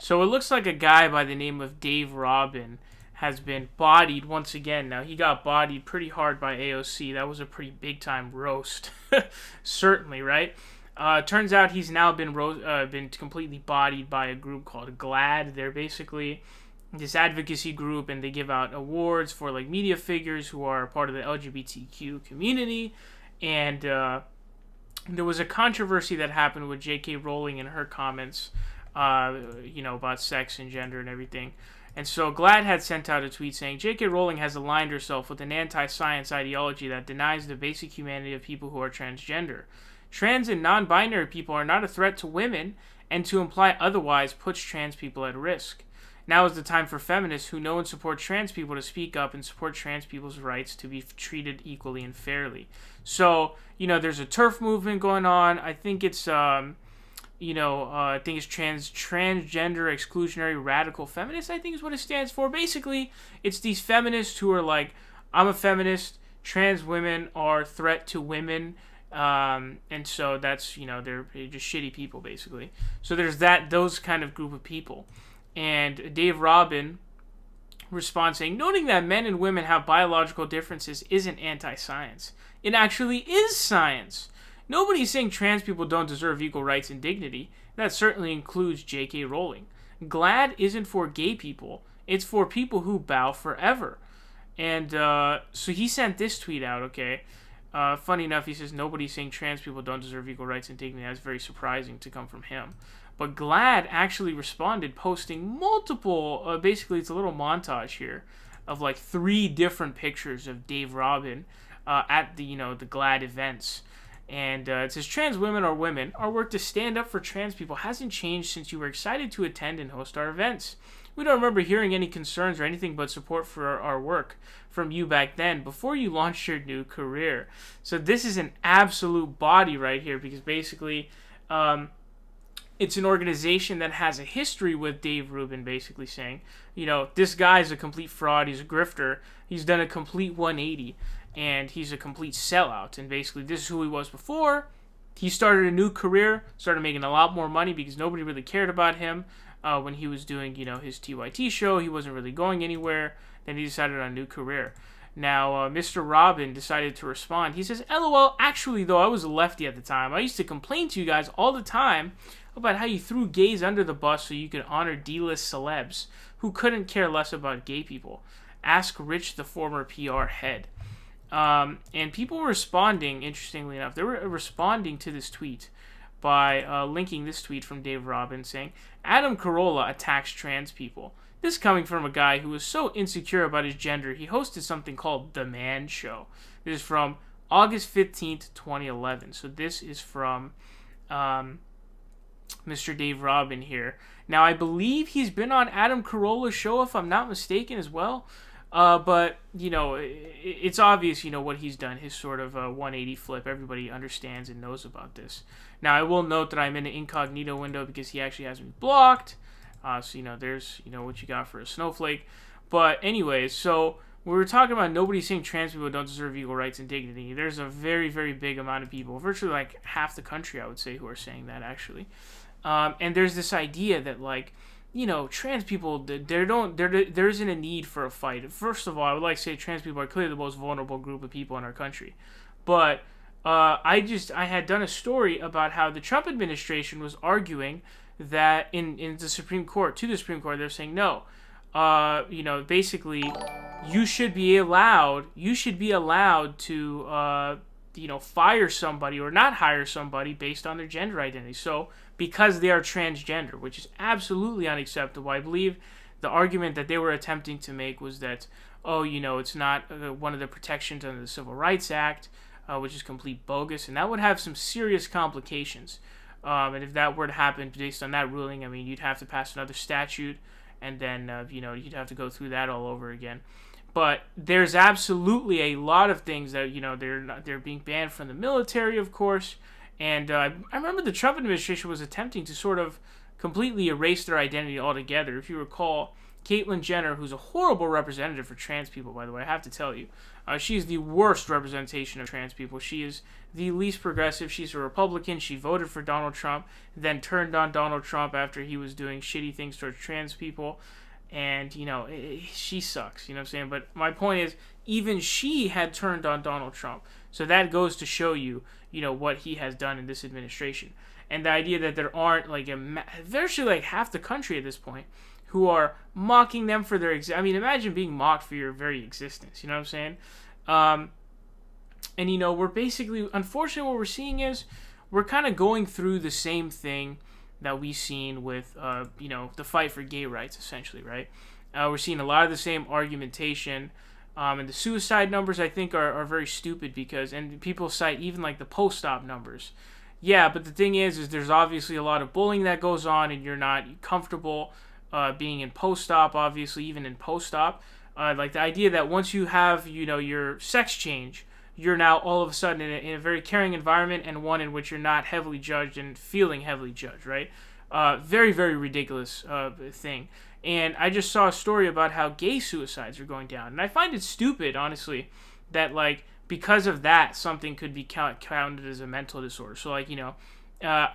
So it looks like a guy by the name of Daverubin has been bodied once again. Now, he got bodied pretty hard by AOC. That was a pretty big time roast. Certainly, right? Turns out he's now been completely bodied by a group called GLAAD. They're basically this advocacy group, and they give out awards for like media figures who are part of the LGBTQ community. And there was a controversy that happened with J.K. Rowling and her comments, about sex and gender and everything. And so GLAAD had sent out a tweet saying, J.K. Rowling has aligned herself with an anti-science ideology that denies the basic humanity of people who are transgender. Trans and non-binary people are not a threat to women, and to imply otherwise puts trans people at risk. Now is the time for feminists who know and support trans people to speak up and support trans people's rights to be treated equally and fairly. So, there's a TERF movement going on. I think it's transgender exclusionary radical feminist, I think is what it stands for. Basically, it's these feminists who are like, I'm a feminist, trans women are a threat to women, and so that's, they're just shitty people, basically. So there's those kind of group of people. And Dave Rubin responds saying, noting that men and women have biological differences isn't anti-science. It actually is science. Nobody's saying trans people don't deserve equal rights and dignity. That certainly includes J.K. Rowling. GLAAD isn't for gay people. It's for people who bow forever. And so he sent this tweet out, okay? Funny enough, he says, nobody's saying trans people don't deserve equal rights and dignity. That's very surprising to come from him. But GLAAD actually responded, posting multiple, basically it's a little montage here, of like 3 different pictures of Dave Rubin at the GLAAD events. And it says, trans women are women. Our work to stand up for trans people hasn't changed since you were excited to attend and host our events. We don't remember hearing any concerns or anything but support for our work from you back then, before you launched your new career. So this is an absolute body right here, because basically it's an organization that has a history with Dave Rubin basically saying, this guy's a complete fraud, he's a grifter, he's done a complete 180. And he's a complete sellout. And basically, this is who he was before. He started a new career, started making a lot more money because nobody really cared about him when he was doing, his TYT show. He wasn't really going anywhere. Then he decided on a new career. Now, Mr. Rubin decided to respond. He says, LOL, actually, though, I was a lefty at the time. I used to complain to you guys all the time about how you threw gays under the bus so you could honor D-list celebs who couldn't care less about gay people. Ask Rich, the former PR head. And people were responding, interestingly enough, they were responding to this tweet by linking this tweet from Dave Rubin saying, Adam Carolla attacks trans people. This coming from a guy who was so insecure about his gender, he hosted something called The Man Show. This is from August 15th, 2011. So this is from Mr. Dave Rubin here. Now, I believe he's been on Adam Carolla's show, if I'm not mistaken, as well. But, it's obvious, what he's done, his sort of 180 flip. Everybody understands and knows about this. Now, I will note that I'm in an incognito window because he actually has me blocked. So, there's, what you got for a snowflake. But anyways, so we were talking about nobody saying trans people don't deserve equal rights and dignity. There's a very, very big amount of people, virtually like half the country, I would say, who are saying that, actually. And there's this idea that, like, trans people, there isn't a need for a fight. First of all, I would like to say trans people are clearly the most vulnerable group of people in our country. But I had done a story about how the Trump administration was arguing that in the Supreme Court, they're saying no. Basically, you should be allowed to fire somebody or not hire somebody based on their gender identity. So, because they are transgender, which is absolutely unacceptable. I believe the argument that they were attempting to make was that, it's not one of the protections under the Civil Rights Act, which is complete bogus, and that would have some serious complications. And if that were to happen based on that ruling, I mean, you'd have to pass another statute, and then, you'd have to go through that all over again. But there's absolutely a lot of things that, they're being banned from the military, of course. And I remember the Trump administration was attempting to sort of completely erase their identity altogether. If you recall, Caitlyn Jenner, who's a horrible representative for trans people, by the way, I have to tell you. She's the worst representation of trans people. She is the least progressive. She's a Republican. She voted for Donald Trump, then turned on Donald Trump after he was doing shitty things towards trans people. And, she sucks, you know what I'm saying? But my point is, even she had turned on Donald Trump. So that goes to show you, what he has done in this administration. And the idea that there aren't, virtually like half the country at this point who are mocking them for their imagine being mocked for your very existence, you know what I'm saying? And we're basically, unfortunately, what we're seeing is we're kind of going through the same thing that we've seen with, the fight for gay rights, essentially, right? We're seeing a lot of the same argumentation, and the suicide numbers, I think, are very stupid and people cite even, like, the post-op numbers. Yeah, but the thing is there's obviously a lot of bullying that goes on, and you're not comfortable being in post-op, obviously, even in post-op. Like the idea that once you have, your sex change, you're now all of a sudden in a very caring environment and one in which you're not heavily judged and feeling heavily judged, right? Very, very ridiculous thing. And I just saw a story about how gay suicides are going down. And I find it stupid, honestly, that, because of that, something could be counted as a mental disorder. So, I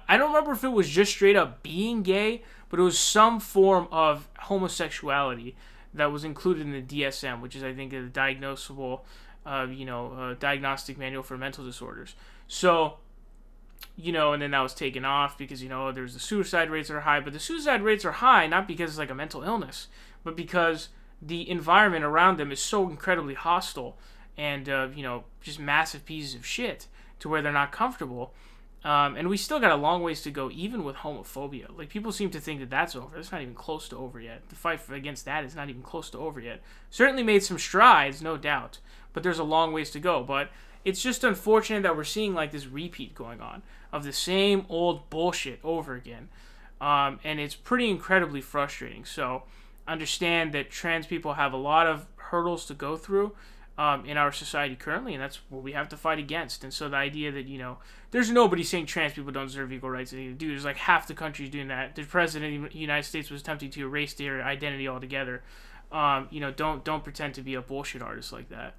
don't remember if it was just straight up being gay, but it was some form of homosexuality that was included in the DSM, which is, I think, a diagnosable, diagnostic manual for mental disorders. So, and then that was taken off because, there's the suicide rates that are high. But the suicide rates are high not because it's like a mental illness, but because the environment around them is so incredibly hostile and, just massive pieces of shit to where they're not comfortable. And we still got a long ways to go, even with homophobia. Like, people seem to think that that's over. It's not even close to over yet. The fight against that is not even close to over yet. Certainly made some strides, no doubt, but there's a long ways to go. But it's just unfortunate that we're seeing, this repeat going on of the same old bullshit over again. And it's pretty incredibly frustrating. So understand that trans people have a lot of hurdles to go through in our society currently, and that's what we have to fight against. And so the idea that, there's nobody saying trans people don't deserve equal rights. Dude, there's like half the country's doing that. The president of the United States was attempting to erase their identity altogether. Don't pretend to be a bullshit artist like that.